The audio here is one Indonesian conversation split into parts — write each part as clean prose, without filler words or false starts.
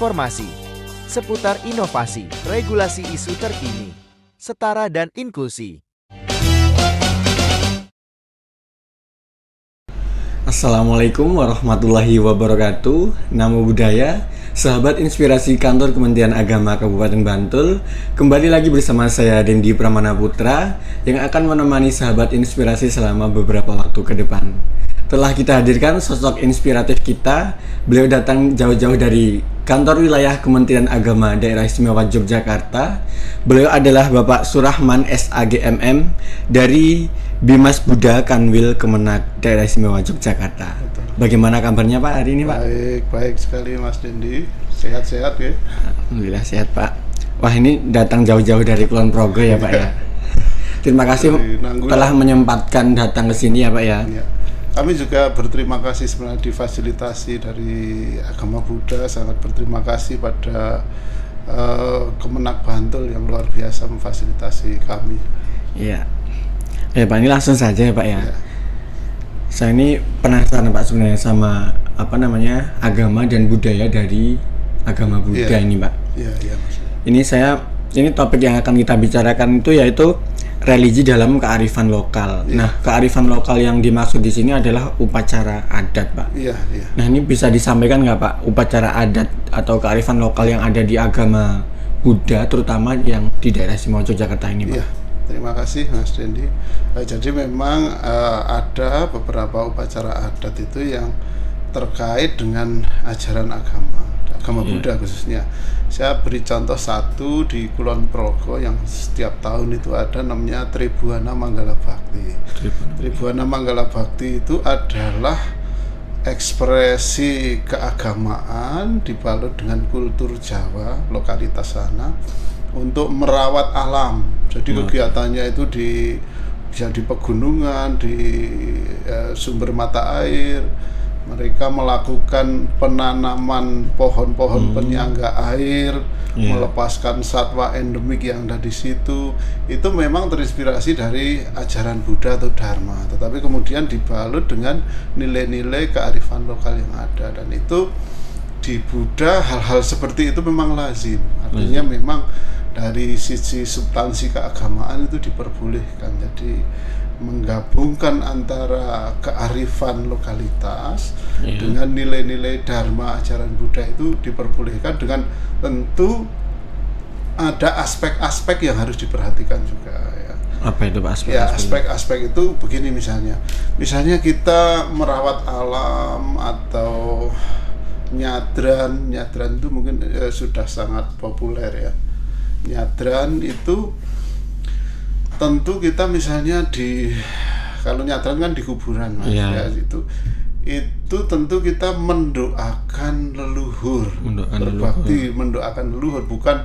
informasi seputar inovasi, regulasi isu terkini, setara dan inklusi. Assalamualaikum warahmatullahi wabarakatuh. Namo Buddhaya, sahabat inspirasi kantor Kementerian Agama Kabupaten Bantul. Kembali lagi bersama saya Dendi Pramana Putra yang akan menemani sahabat inspirasi selama beberapa waktu ke depan. Telah kita hadirkan sosok inspiratif kita. Beliau datang jauh-jauh dari kantor wilayah Kementerian Agama Daerah Istimewa Yogyakarta. Beliau adalah Bapak Surahman SAGMM dari Bimas Buddha Kanwil Kemenak Daerah Istimewa Yogyakarta. Bagaimana kabarnya Pak hari ini Pak? Baik sekali Mas Dendi. Sehat-sehat ya? Alhamdulillah sehat Pak. Wah ini datang jauh-jauh dari Kulon Progo ya Pak ya. Terima kasih telah menyempatkan datang ke sini ya Pak ya. Kami juga berterima kasih sebenarnya difasilitasi dari Agama Buddha, sangat berterima kasih pada Kemenak Bantul yang luar biasa memfasilitasi kami. Iya. Ya Pak, ini langsung saja ya Pak ya. Saya ini penasaran Pak sebenarnya sama agama dan budaya dari Agama Buddha ini Pak. Iya Mas. Ini topik yang akan kita bicarakan itu yaitu religi dalam kearifan lokal. Nah, kearifan lokal yang dimaksud di sini adalah upacara adat, Pak. Iya. Nah, ini bisa disampaikan nggak, Pak, upacara adat atau kearifan lokal yang ada di agama Buddha, terutama yang di daerah Istimewa Yogyakarta ini, Pak? Iya, terima kasih, Mas Dendi. Jadi memang ada beberapa upacara adat itu yang terkait dengan ajaran agama Buddha khususnya. Saya beri contoh satu di Kulon Progo yang setiap tahun itu ada namanya Tribuana Manggala Bhakti. Tribuana Manggala Bhakti itu adalah ekspresi keagamaan dibalut dengan kultur Jawa, lokalitas sana, untuk merawat alam. Jadi kegiatannya itu bisa di pegunungan, di sumber mata air. Mereka melakukan penanaman pohon-pohon penyangga air, melepaskan satwa endemik yang ada di situ. Itu memang terinspirasi dari ajaran Buddha atau Dharma, tetapi kemudian dibalut dengan nilai-nilai kearifan lokal yang ada. Dan itu di Buddha hal-hal seperti itu memang lazim. Artinya memang dari sisi substansi keagamaan itu diperbolehkan. Jadi menggabungkan antara kearifan lokalitas dengan nilai-nilai Dharma ajaran Buddha itu diperbolehkan, dengan tentu ada aspek-aspek yang harus diperhatikan juga ya. Apa itu Pak aspek-aspek? Ya, aspek-aspek itu begini misalnya kita merawat alam atau nyadran itu mungkin sudah sangat populer ya. Nyadran itu tentu kita misalnya kalau nyadran kan di kuburan Mas, ya itu tentu kita mendoakan leluhur, berbakti mendoakan leluhur, bukan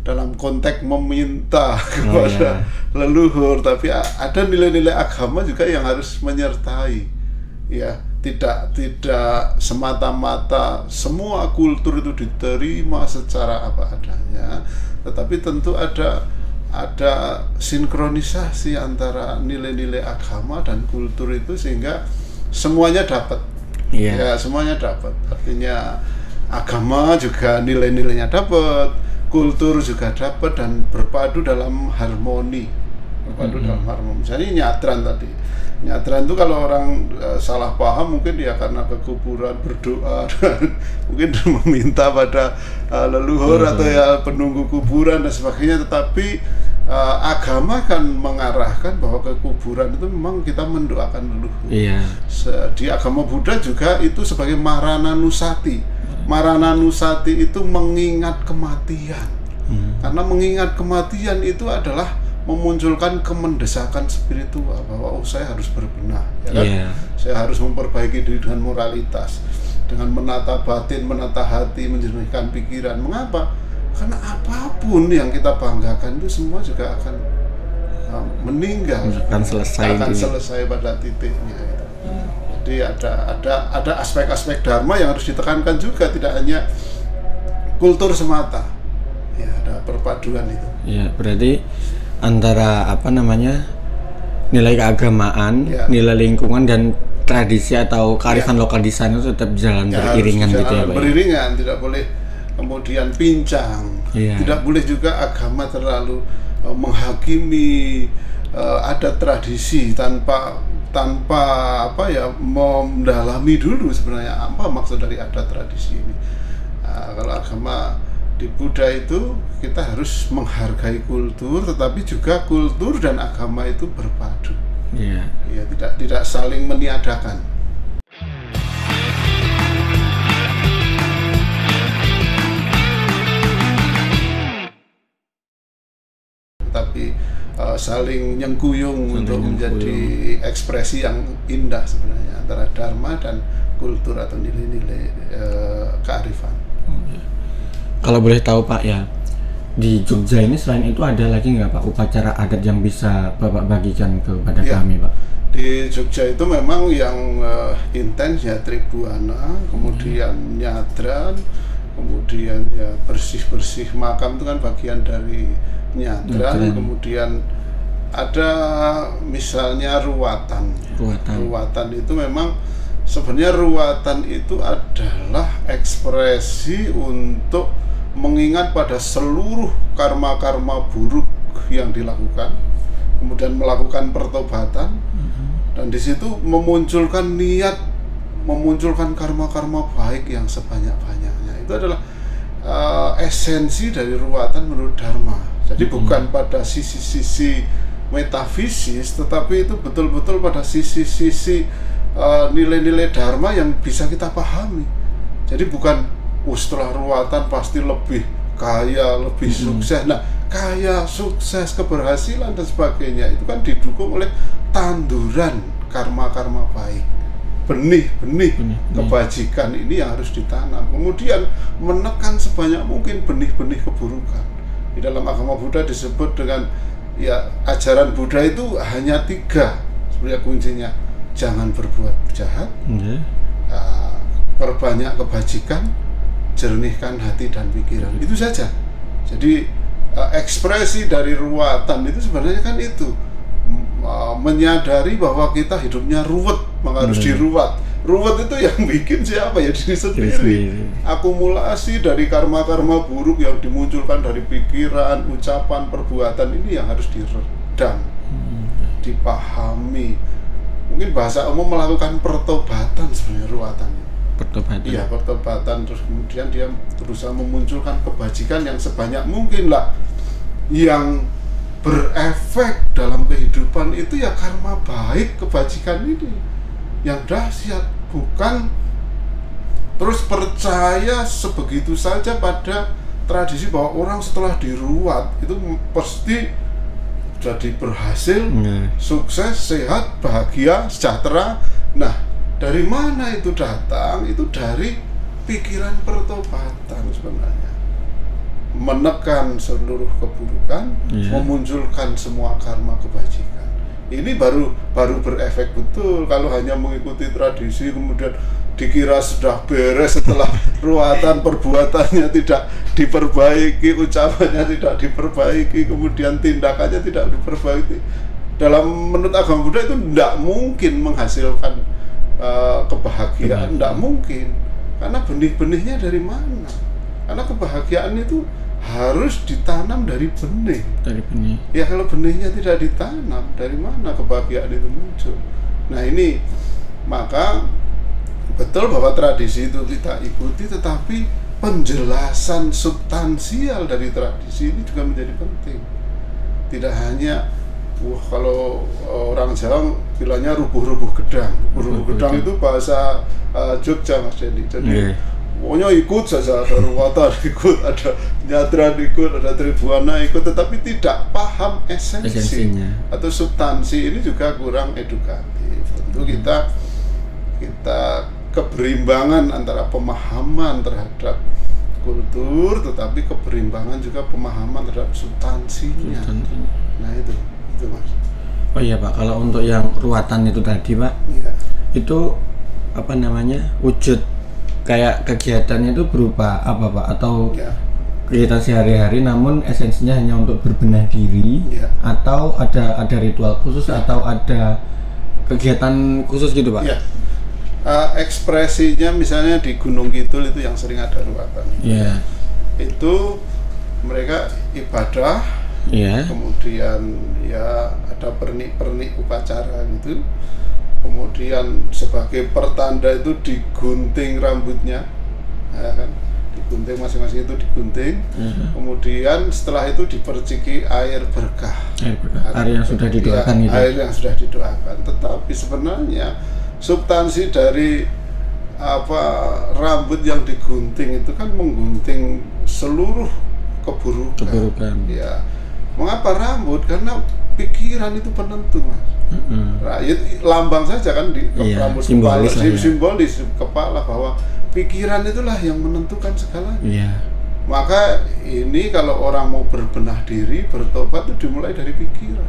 dalam konteks meminta kepada leluhur, tapi ada nilai-nilai agama juga yang harus menyertai ya. Tidak semata-mata semua kultur itu diterima secara apa adanya, tetapi tentu ada sinkronisasi antara nilai-nilai agama dan kultur itu sehingga semuanya dapat. Ya, semuanya dapat. Artinya agama juga nilai-nilainya dapat, kultur juga dapat, dan berpadu dalam harmoni. Misalnya nyadran tadi. Nyadran itu kalau orang salah paham mungkin ya karena ke kuburan berdoa dan mungkin meminta pada leluhur atau ya penunggu kuburan dan sebagainya, tetapi agama kan mengarahkan bahwa ke kuburan itu memang kita mendoakan leluhur. Di agama Buddha juga itu sebagai Marana Nusati. Marana Nusati itu mengingat kematian. Karena mengingat kematian itu adalah memunculkan kemendesakan spiritual bahwa saya harus berbenah, ya kan? Saya harus memperbaiki diri dengan moralitas, dengan menata batin, menata hati, menjernihkan pikiran. Mengapa? Karena apapun yang kita banggakan itu semua juga akan meninggal, akan selesai pada titiknya itu. Jadi ada aspek-aspek Dharma yang harus ditekankan juga, tidak hanya kultur semata. Ya, ada perpaduan itu. Ya, berarti antara nilai keagamaan, nilai lingkungan dan tradisi atau kearifan lokal di sana itu tetap jalan beriringan gitu ya Pak. Beriringan, tidak boleh kemudian pincang. Iya. Tidak boleh juga agama terlalu menghakimi adat tradisi tanpa apa ya, mendalami dulu sebenarnya apa maksud dari adat tradisi ini. Kalau agama di Buddha itu kita harus menghargai kultur, tetapi juga kultur dan agama itu berpadu. Iya. Ya, tidak saling meniadakan. Tapi saling nyengkuyung untuk menjadi ekspresi yang indah sebenarnya antara dharma dan kultur atau nilai-nilai kearifan. Kalau boleh tahu Pak ya, di Jogja ini selain itu ada lagi nggak Pak upacara adat yang bisa Bapak bagikan kepada kami Pak? Di Jogja itu memang yang intens ya Tribuana, kemudian nyadran, kemudian ya bersih-bersih makam itu kan bagian dari nyadran. Kemudian ada misalnya ruwatan. Ruwatan itu memang sebenarnya ruwatan itu adalah ekspresi untuk mengingat pada seluruh karma-karma buruk yang dilakukan, kemudian melakukan pertobatan, dan di situ memunculkan niat, memunculkan karma-karma baik yang sebanyak-banyaknya. Itu adalah esensi dari ruwatan menurut Dharma. Jadi bukan pada sisi-sisi metafisis, tetapi itu betul-betul pada sisi-sisi nilai-nilai Dharma yang bisa kita pahami. Jadi bukan setelah ruwatan pasti lebih kaya, lebih sukses. Nah, kaya, sukses, keberhasilan dan sebagainya itu kan didukung oleh tanduran karma-karma baik. Benih-benih kebajikan ini yang harus ditanam. Kemudian menekan sebanyak mungkin benih-benih keburukan. Di dalam agama Buddha disebut dengan ya, ajaran Buddha itu hanya 3 sebenarnya kuncinya. Jangan berbuat jahat, perbanyak kebajikan, jernihkan hati dan pikiran. Itu saja. Jadi ekspresi dari ruwatan itu sebenarnya kan itu menyadari bahwa kita hidupnya ruwet, maka harus diruwat. Ruwet itu yang bikin siapa? Ya diri sendiri. Akumulasi dari karma-karma buruk yang dimunculkan dari pikiran, ucapan, perbuatan ini yang harus diredam, dipahami. Mungkin bahasa umum melakukan pertobatan sebenarnya ruwatan. Pertobatan. Iya, pertobatan. Terus kemudian dia berusaha memunculkan kebajikan yang sebanyak mungkin lah, yang berefek dalam kehidupan itu ya karma baik, kebajikan ini yang dahsyat. Bukan terus percaya sebegitu saja pada tradisi bahwa orang setelah diruat itu pasti jadi berhasil, sukses, sehat, bahagia, sejahtera. Nah, dari mana itu datang? Itu dari pikiran pertobatan sebenarnya. Menekan seluruh keburukan, memunculkan semua karma kebajikan. Ini baru berefek betul. Kalau hanya mengikuti tradisi kemudian dikira sudah beres setelah ruwatan, perbuatannya tidak diperbaiki, ucapannya tidak diperbaiki, kemudian tindakannya tidak diperbaiki. Dalam menurut agama Buddha itu tidak mungkin menghasilkan kebahagiaan, tidak mungkin. Karena benih-benihnya dari mana? Karena kebahagiaan itu harus ditanam dari benih. Dari benih. Ya kalau benihnya tidak ditanam, dari mana kebahagiaan itu muncul? Nah ini, maka betul bahwa tradisi itu kita ikuti, tetapi penjelasan substansial dari tradisi ini juga menjadi penting. Tidak hanya kalau orang Jawa bilangnya rubuh-rubuh gedang. Rubuh-rubuh gedang itu bahasa Jogja Mas Dendi. Jadi pokoknya ikut saja, ada ruwatan ikut, ada nyadran ikut, ada tribuana ikut, tetapi tidak paham esensinya atau substansi. Ini juga kurang edukatif. Tentu kita keberimbangan antara pemahaman terhadap kultur, tetapi keberimbangan juga pemahaman terhadap substansinya. Nah itu Mas. Oh iya Pak, kalau untuk yang ruwatan itu tadi Pak, itu apa namanya, wujud kayak kegiatannya itu berupa apa Pak? Atau kegiatan sehari-hari namun esensinya hanya untuk berbenah diri, atau ada ritual khusus, atau ada kegiatan khusus gitu Pak? Ekspresinya misalnya di Gunung Kidul itu yang sering ada ruwatan. itu mereka ibadah, Iya. kemudian ya ada pernik-pernik upacara gitu, kemudian sebagai pertanda itu digunting rambutnya, ya kan? Digunting, masing-masing itu digunting. Kemudian setelah itu diperciki air berkah. Air yang sudah didoakan ya, itu. air yang sudah didoakan. Tetapi sebenarnya substansi dari rambut yang digunting itu kan menggunting seluruh keburukan. Ya. Mengapa rambut? Karena pikiran itu penentu, Mas. Lambang saja kan di rambut kepala, simbolis kepala bahwa pikiran itulah yang menentukan segalanya. Iya. Maka ini kalau orang mau berbenah diri, bertobat itu dimulai dari pikiran,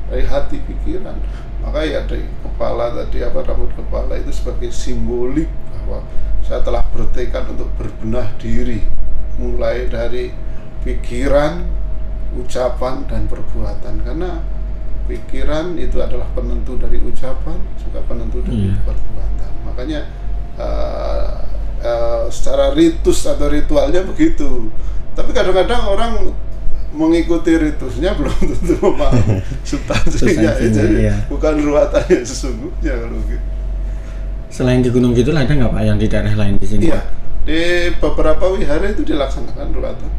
dari hati pikiran. Maka ya dari kepala tadi rambut kepala itu sebagai simbolik bahwa saya telah bertekad untuk berbenah diri, mulai dari pikiran, ucapan dan perbuatan. Karena pikiran itu adalah penentu dari ucapan, juga penentu dari perbuatan. Makanya secara ritus atau ritualnya begitu. Tapi kadang-kadang orang mengikuti ritusnya belum tentu memahami substansinya, jadi bukan ruatannya sesungguhnya kalau gitu. Selain di Gunung Kidul ada nggak Pak yang di daerah lain di sini? Iya, di beberapa wihara itu dilaksanakan ruatan.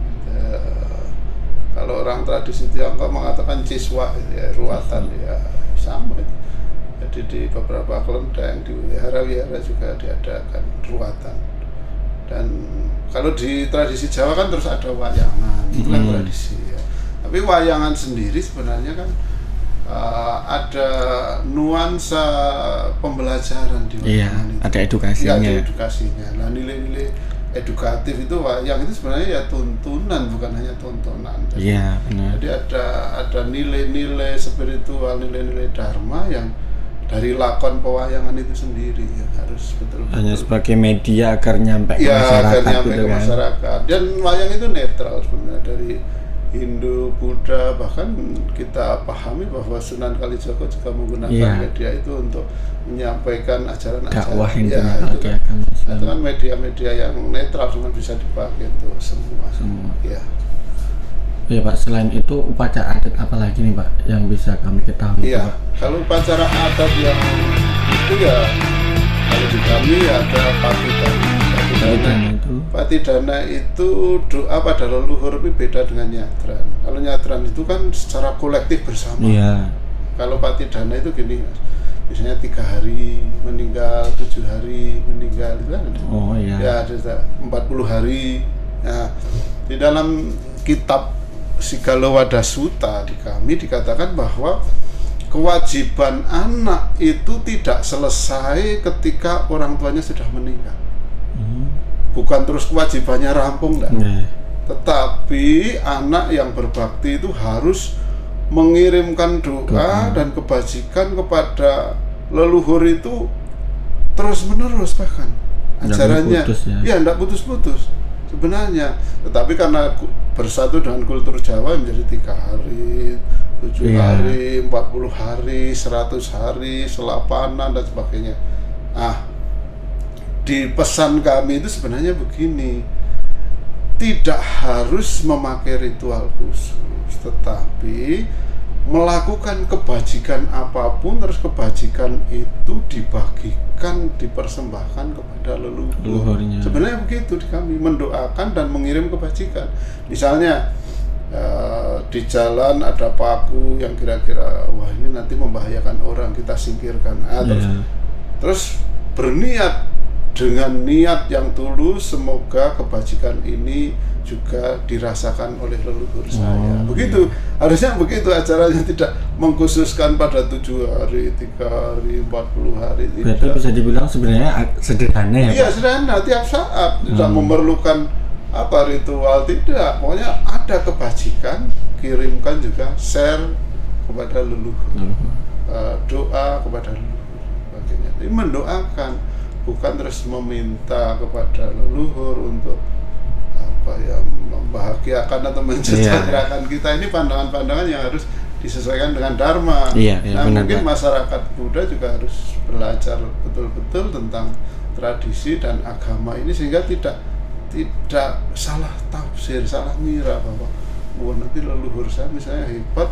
Kalau orang tradisi Tiongkok mengatakan ciswa, ya, ruatan, ya sama itu. Jadi di beberapa kelenteng, di wihara-wihara juga diadakan ruatan. Dan kalau di tradisi Jawa kan terus ada wayangan, itu kan tradisi ya. Tapi wayangan sendiri sebenarnya kan ada nuansa pembelajaran di wayangan itu. Ada edukasinya. Ya, ada edukasinya. Nah, nilai-nilai edukatif itu wayang itu sebenarnya ya tuntunan, bukan hanya tontonan. Iya, benar. Jadi ada nilai-nilai spiritual, nilai-nilai dharma yang dari lakon pewayangan itu sendiri ya harus betul-betul hanya sebagai media agar nyampe ke masyarakat, agar nyampe gitu ke masyarakat. Dan wayang itu netral sebenarnya, dari Hindu, Buddha, bahkan kita pahami bahwa Sunan Kalijaga juga menggunakan media itu untuk menyampaikan ajaran-ajaran dakwah itu kan media-media yang netral, semua bisa dipakai untuk semua. Ya. Ya Pak, selain itu upacara adat apa lagi nih Pak yang bisa kami ketahui? Iya, Pak? kalau upacara adat yang itu ya kalau di kami ada Patidana itu doa pada leluhur, tapi beda dengan nyadran. Kalau nyadran itu kan secara kolektif bersama. Iya. Kalau Patidana itu gini, misalnya 3 hari meninggal, 7 hari meninggal, itu kan ada. Oh iya. Ya ada 40 hari. Nah, di dalam kitab Sigalowadah Sutta di kami dikatakan bahwa kewajiban anak itu tidak selesai ketika orang tuanya sudah meninggal. Bukan terus kewajibannya rampung, enggak. Tetapi anak yang berbakti itu harus mengirimkan doa dan kebajikan kepada leluhur itu terus menerus, bahkan ajarannya enggak putus-putus sebenarnya. Tetapi karena bersatu dengan kultur Jawa menjadi 3 hari, 7 hari, 40 hari, 100 hari, selapanan dan sebagainya. Di pesan kami itu sebenarnya begini, tidak harus memakai ritual khusus, tetapi melakukan kebajikan apapun, terus kebajikan itu dibagikan, dipersembahkan kepada leluhurnya. Sebenarnya begitu di kami, mendoakan dan mengirim kebajikan. Misalnya di jalan ada paku yang kira-kira wah ini nanti membahayakan orang, kita singkirkan. Terus berniat dengan niat yang tulus, semoga kebajikan ini juga dirasakan oleh leluhur saya. Begitu, harusnya begitu acaranya, tidak mengkhususkan pada 7 hari, 3 hari, 40 hari. Berarti bisa dibilang sebenarnya sederhana ya Pak? Iya, sederhana, tiap saat. Tidak memerlukan ritual, tidak. Pokoknya ada kebajikan, kirimkan juga, share kepada leluhur. Doa kepada leluhur. Bagiannya. Ini mendoakan, bukan terus meminta kepada leluhur untuk membahagiakan atau mensejahterakan kita. Ini pandangan-pandangan yang harus disesuaikan dengan dharma. Mungkin masyarakat Buddha juga harus belajar betul-betul tentang tradisi dan agama ini sehingga tidak tidak salah tafsir, salah ngira bahwa wah nanti leluhur saya misalnya hebat,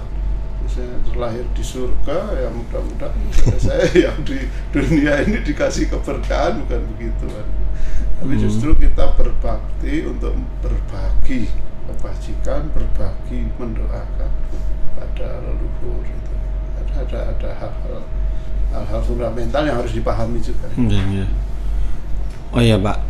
misalnya terlahir di surga, ya mudah-mudahan saya yang di dunia ini dikasih keberkahan, bukan begitu kan. Tapi justru kita berbakti untuk berbagi kebajikan, berbagi, mendoakan pada leluhur itu. Ada hal-hal fundamental yang harus dipahami juga. Iya. Oh iya Pak,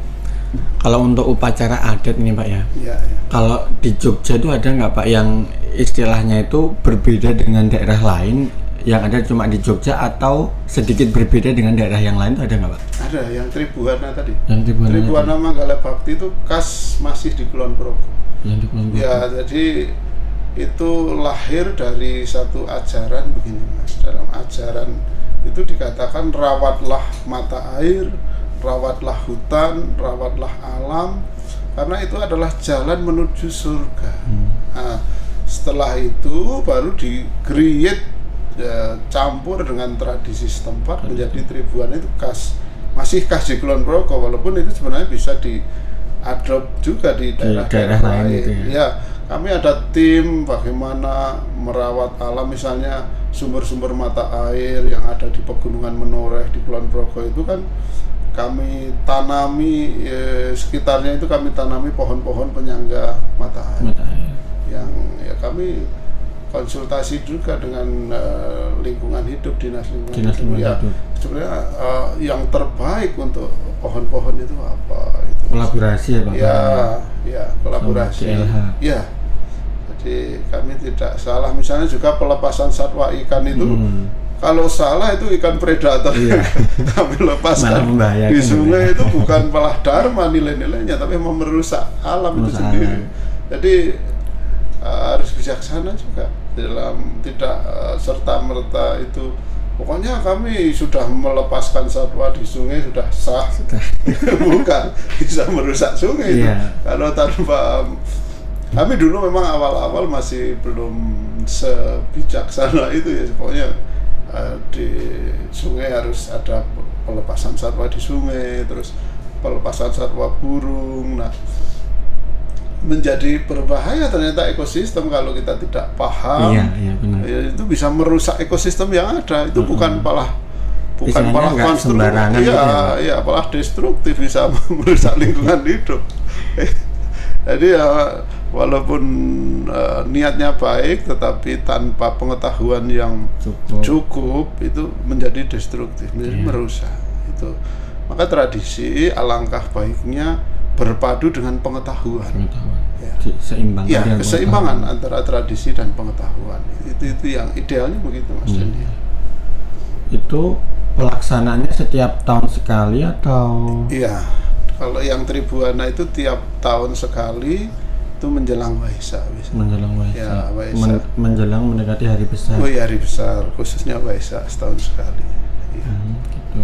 kalau untuk upacara adat nih Pak ya, Ya. kalau di Jogja itu ada nggak Pak yang istilahnya itu berbeda dengan daerah lain, yang ada cuma di Jogja atau sedikit berbeda dengan daerah yang lain, itu ada nggak Pak? Ada yang Tribuana tadi. Yang Tribuana Manggala Bakti itu khas masih di Kulon Progo. Yang di Kulon Progo. Ya, jadi itu lahir dari satu ajaran begini Mas. Dalam ajaran itu dikatakan rawatlah mata air, rawatlah hutan, rawatlah alam, karena itu adalah jalan menuju surga. Nah, setelah itu baru di-create, campur dengan tradisi setempat menjadi Tribuana. Itu masih khas di Kulon Progo, walaupun itu sebenarnya bisa diadop juga di daerah lain gitu ya. Kami ada tim bagaimana merawat alam, misalnya sumber-sumber mata air yang ada di Pegunungan Menoreh di Kulon Progo itu kan kami tanami, sekitarnya itu kami tanami pohon-pohon penyangga mata air. Yang ya kami konsultasi juga dengan lingkungan hidup, dinas lingkungan hidup. Ya, sebenarnya yang terbaik untuk pohon-pohon itu apa? Itu kolaborasi ya Pak? Ya, kolaborasi. Ya, jadi kami tidak salah. Misalnya juga pelepasan satwa ikan itu, kalau salah itu ikan predator. Iya. Kami lepaskan di sungai itu bukan malah dharma nilai-nilainya, tapi merusak alam itu sendiri. Jadi harus bijaksana juga dalam tidak serta-merta itu. Pokoknya kami sudah melepaskan satwa di sungai sudah sah. Bukan bisa merusak sungai itu. Kalau tanpa, kami dulu memang awal-awal masih belum sebijaksana itu ya. Pokoknya di sungai harus ada pelepasan satwa di sungai, terus pelepasan satwa burung. Nah, menjadi berbahaya ternyata ekosistem kalau kita tidak paham. Iya, benar. Ya, itu bisa merusak ekosistem yang ada. Itu bukan malah konstruktif. Iya, malah destruktif, bisa merusak lingkungan hidup. Jadi ya, walaupun niatnya baik, tetapi tanpa pengetahuan yang cukup itu menjadi destruktif, menjadi merusak. Itu. Maka tradisi alangkah baiknya berpadu dengan pengetahuan. Ya. Keseimbangan antara tradisi dan pengetahuan. Itu yang idealnya begitu Mas Dendi. Itu pelaksanaannya setiap tahun sekali atau? Iya. Kalau yang Tribuana itu tiap tahun sekali, itu menjelang Waisak. Menjelang Waisak. Ya, Waisak. Menjelang mendekati hari besar. Oh iya, hari besar, khususnya Waisak setahun sekali. Ya. Gitu.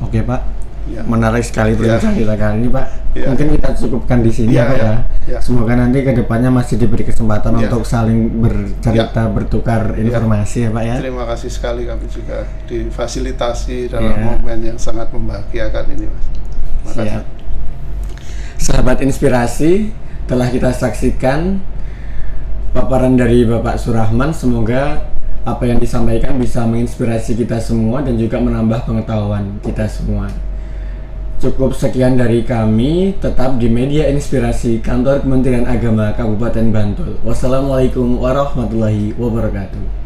Oke Pak. Menarik sekali perbincangan kita kali ini Pak. Mungkin kita cukupkan di sini ya Pak ya. Semoga nanti kedepannya masih diberi kesempatan untuk saling bercerita, bertukar informasi ya Pak ya. Terima kasih sekali, kami juga difasilitasi dalam momen yang sangat membahagiakan ini Mas. Siap. Sahabat inspirasi, telah kita saksikan paparan dari Bapak Surahman. Semoga apa yang disampaikan bisa menginspirasi kita semua dan juga menambah pengetahuan kita semua. Cukup sekian dari kami, tetap di Media Inspirasi Kantor Kementerian Agama Kabupaten Bantul. Wassalamualaikum warahmatullahi wabarakatuh.